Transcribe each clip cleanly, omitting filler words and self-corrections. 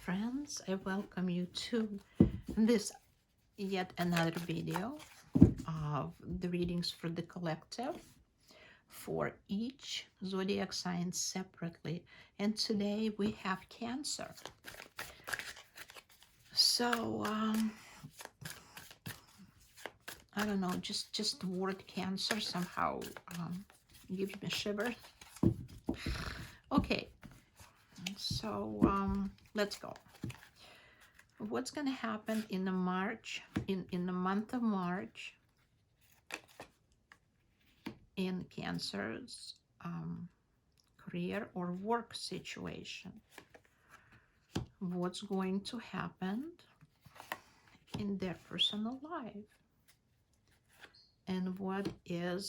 friends, I welcome you to this yet another video of the readings for the collective for each zodiac sign separately. And today we have Cancer. So I don't know, just the word Cancer somehow gives me shivers. Okay, so let's go. What's going to happen in the month of March in Cancer's career or work situation? What's going to happen in their personal life? And what are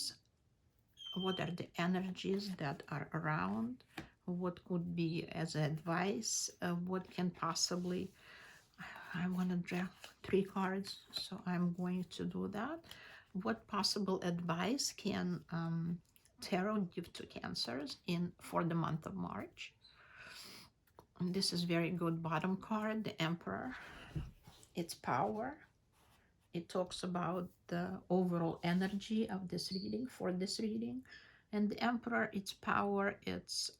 the energies that are around? What could be as advice? What can possibly, I want to draw 3 cards, so I'm going to do that. What possible advice can Tarot give to Cancers for the month of March? And this is very good bottom card, the Emperor. It's power. It talks about the overall energy of this reading, for this reading. And the Emperor, it's power, it's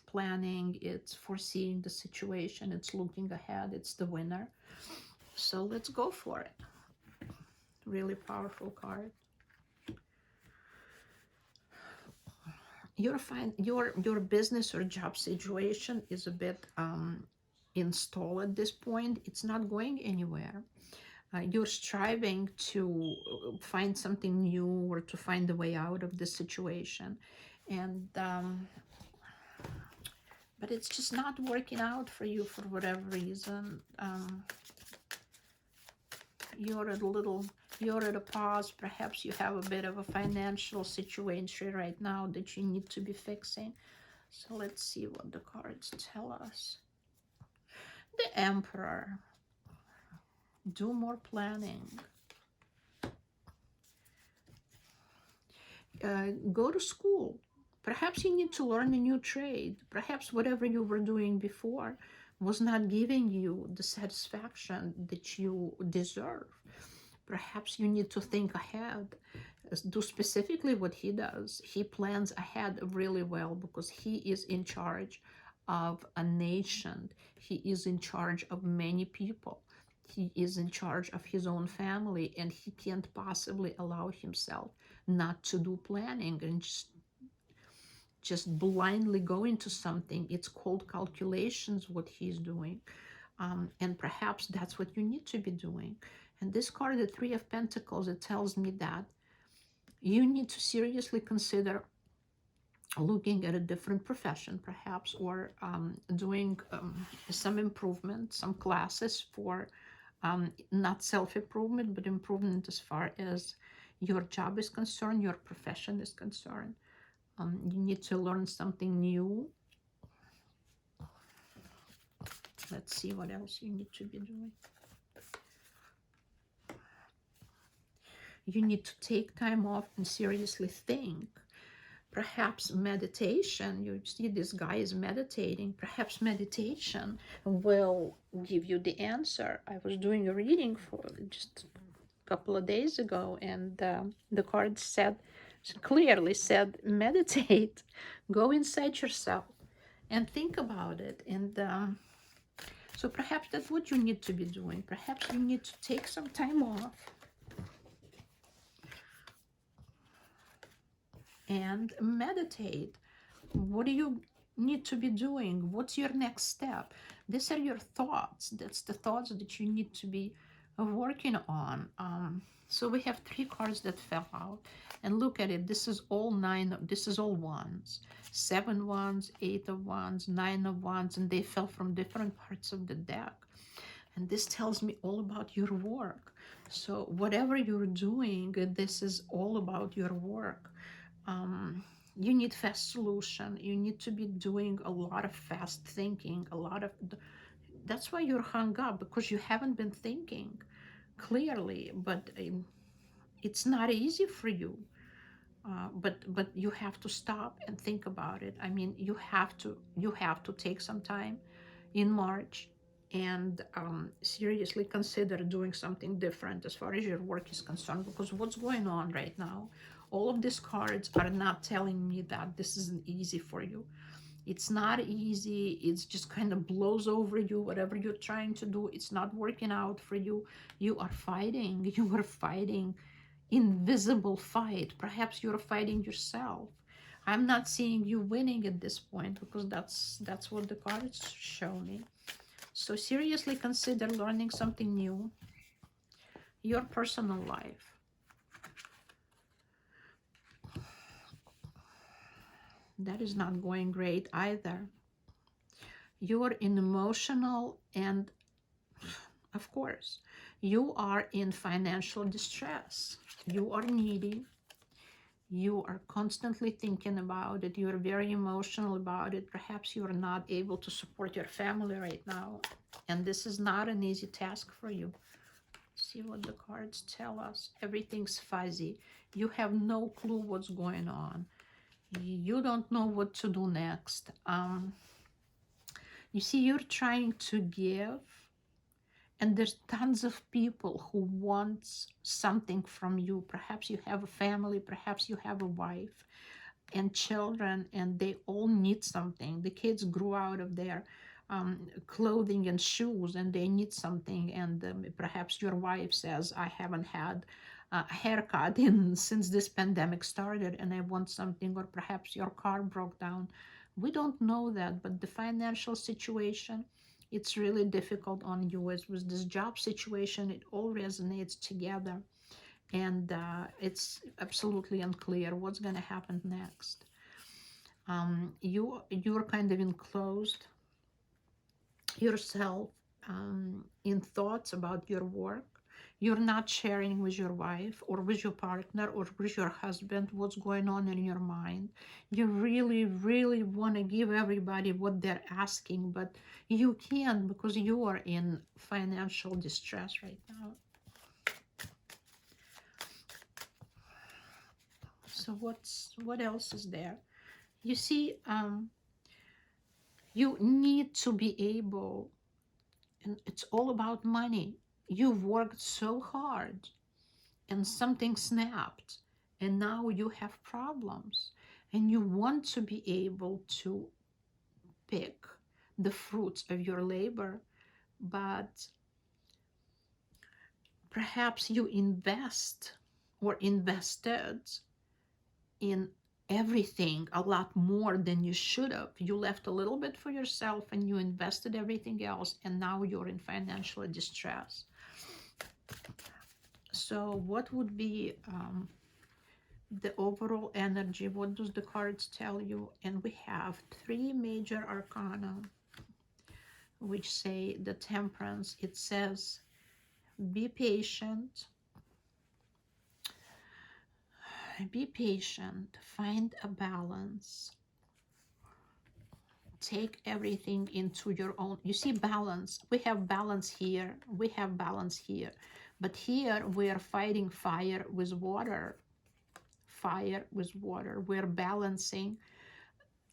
planning, it's foreseeing the situation, it's looking ahead, it's the winner. So let's go for it. Really powerful card. Your business or job situation is a bit installed at this point. It's not going anywhere. You're striving to find something new or to find a way out of the situation, and but it's just not working out for you for whatever reason. You're at a pause. Perhaps you have a bit of a financial situation right now that you need to be fixing. So let's see what the cards tell us. The Emperor. Do more planning. Go to school. Perhaps you need to learn a new trade. Perhaps whatever you were doing before was not giving you the satisfaction that you deserve. Perhaps you need to think ahead. Do specifically what he does. He plans ahead really well because he is in charge of a nation. He is in charge of many people. He is in charge of his own family, and he can't possibly allow himself not to do planning and just blindly go into something. It's called calculations, what he's doing. And perhaps that's what you need to be doing. And this card, the Three of Pentacles, it tells me that you need to seriously consider looking at a different profession, perhaps, or doing some improvement, some classes for not self-improvement, but improvement as far as your job is concerned, your profession is concerned. You need to learn something new. Let's see what else you need to be doing. You need to take time off and seriously think. Perhaps meditation, you see this guy is meditating. Perhaps meditation will give you the answer. I was doing a reading for just a couple of days ago, and the card clearly said, meditate, go inside yourself and think about it. And so perhaps that's what you need to be doing. Perhaps you need to take some time off and meditate. What do you need to be doing? What's your next step? These are your thoughts. That's the thoughts that you need to be working on. So we have 3 cards that fell out, and look at it. This is all wands. 7 wands, 8 of wands, 9 of wands, and they fell from different parts of the deck. And this tells me all about your work. So whatever you're doing, this is all about your work. You need fast solution. You need to be doing a lot of fast thinking, that's why you're hung up, because you haven't been thinking clearly. But it's not easy for you. But you have to stop and think about it. I mean, you have to take some time in March, and seriously consider doing something different as far as your work is concerned, because what's going on right now, all of these cards are not telling me that this isn't easy for you. It's not easy. It's just kind of blows over you. Whatever you're trying to do, it's not working out for you. You are fighting. You are fighting invisible fight. Perhaps you're fighting yourself. I'm not seeing you winning at this point, because that's what the cards show me. So seriously consider learning something new. Your personal life, that is not going great either. You are in emotional, and of course, you are in financial distress. You are needy. You are constantly thinking about it. You are very emotional about it. Perhaps you are not able to support your family right now. And this is not an easy task for you. See what the cards tell us. Everything's fuzzy. You have no clue what's going on. You don't know what to do next. You see, you're trying to give, and there's tons of people who want something from you. Perhaps you have a family, perhaps you have a wife and children, and they all need something. The kids grew out of their clothing and shoes, and they need something. And perhaps your wife says, I haven't had a haircut since this pandemic started, and I want something. Or perhaps your car broke down. We don't know that, but the financial situation, it's really difficult on you. As with this job situation, it all resonates together, and it's absolutely unclear what's going to happen next. You're kind of enclosed yourself in thoughts about your work. You're not sharing with your wife or with your partner or with your husband what's going on in your mind. You really, really want to give everybody what they're asking, but you can't, because you are in financial distress right now. So what else is there? You see, you need to be able, and it's all about money. You've worked so hard and something snapped, and now you have problems, and you want to be able to pick the fruits of your labor, but perhaps you invest or invested in everything a lot more than you should have. You left a little bit for yourself and you invested everything else, and now you're in financial distress. So what would be the overall energy? What does the cards tell you? And we have 3 major arcana, which say the Temperance. It says, be patient. Be patient, find a balance, take everything into your own. You see, balance. We have balance here, we have balance here, but here we are fighting fire with water. Fire with water. We're balancing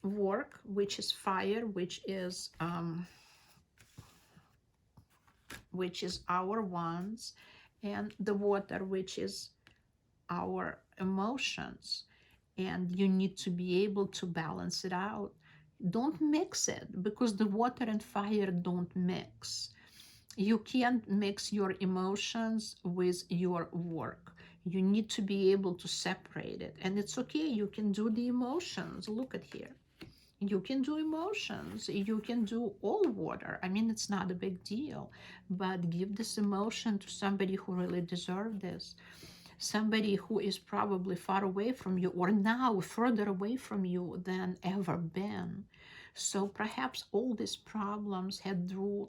work, which is fire, which is our wands, and the water, which is our emotions. And you need to be able to balance it out. Don't mix it, because the water and fire don't mix. You can't mix your emotions with your work. You need to be able to separate it. And it's okay. You can do the emotions. Look at here. You can do emotions. You can do all water. I mean, it's not a big deal. But give this emotion to somebody who really deserves this. Somebody who is probably far away from you, or now further away from you than ever been. So perhaps all these problems had drew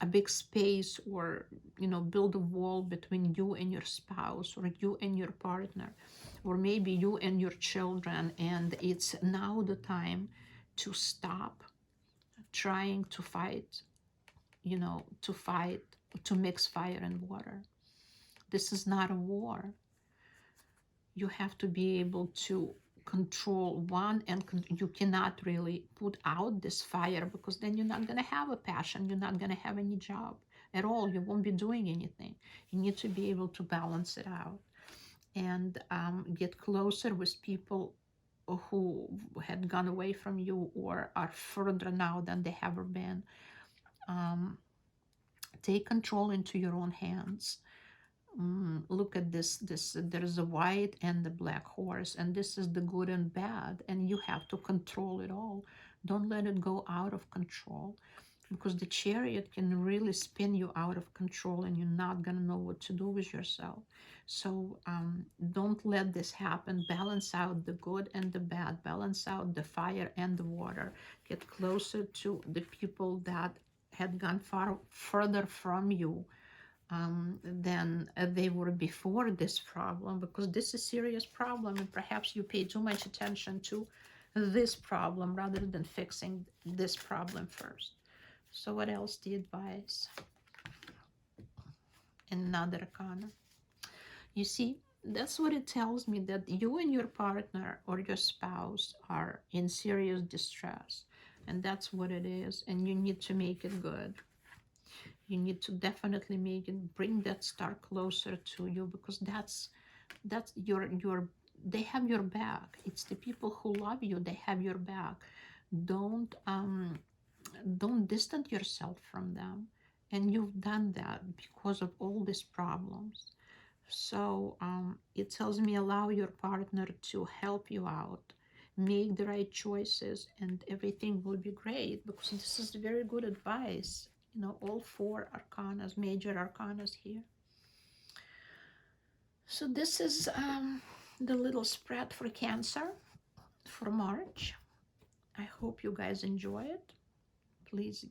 a big space, or build a wall between you and your spouse, or you and your partner, or maybe you and your children. And it's now the time to stop trying to fight, to mix fire and water. This is not a war. You have to be able to control one, and you cannot really put out this fire, because then you're not going to have a passion, you're not going to have any job at all, you won't be doing anything. You need to be able to balance it out, and get closer with people who had gone away from you or are further now than they ever been. um, Take control into your own hands. Look at this there's a white and the black horse, and this is the good and bad, and you have to control it all. Don't let it go out of control, because the chariot can really spin you out of control, and you're not going to know what to do with yourself. So don't let this happen. Balance out the good and the bad, balance out the fire and the water. Get closer to the people that had gone far further from you than they were before this problem, because this is a serious problem, and perhaps you pay too much attention to this problem rather than fixing this problem first. So what else do you advise? Another arcana. You see, that's what it tells me, that you and your partner or your spouse are in serious distress, and that's what it is, and you need to make it good. You need to definitely make it, bring that star closer to you, because that's your they have your back. It's the people who love you, they have your back. Don't distance yourself from them, and you've done that because of all these problems. So it tells me, allow your partner to help you out, make the right choices, and everything will be great, because this is very good advice. You know, all four arcanas, major arcanas here. So this is the little spread for Cancer for March. I hope you guys enjoy it. Please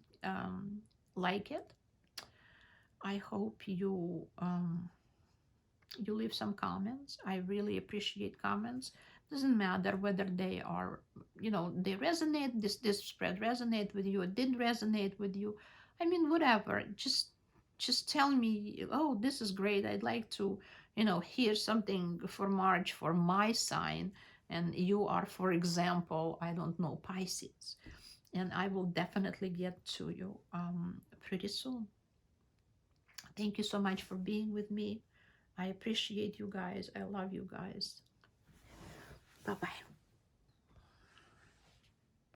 like it. I hope you leave some comments. I really appreciate comments. Doesn't matter whether they are, they resonate, this spread resonate with you, it didn't resonate with you. I mean, whatever. Just tell me, oh, this is great. I'd like to, hear something for March for my sign. And you are, for example, I don't know, Pisces. And I will definitely get to you pretty soon. Thank you so much for being with me. I appreciate you guys. I love you guys. Bye-bye.